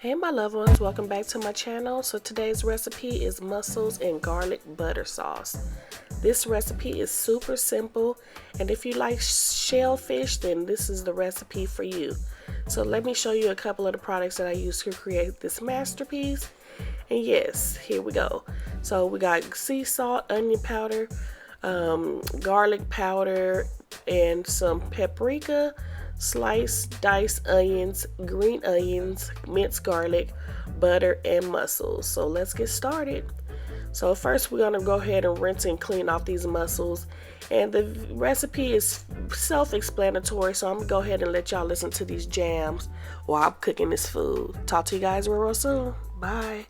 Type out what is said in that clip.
Hey my loved ones, welcome back to my channel. So today's recipe is mussels and garlic butter sauce. This recipe is super simple, and if you like shellfish, then this is the recipe for you. So let me show you a couple of the products that I use to create this masterpiece. And yes, here we go. So we got sea salt, onion powder, garlic powder, and some paprika, sliced diced onions, green onions, minced garlic, butter, and mussels. So let's get started. So first we're going to go ahead and rinse and clean off these mussels, and the recipe is self-explanatory, so I'm going to go ahead and let y'all listen to these jams while I'm cooking this food. Talk to you guys real soon. Bye.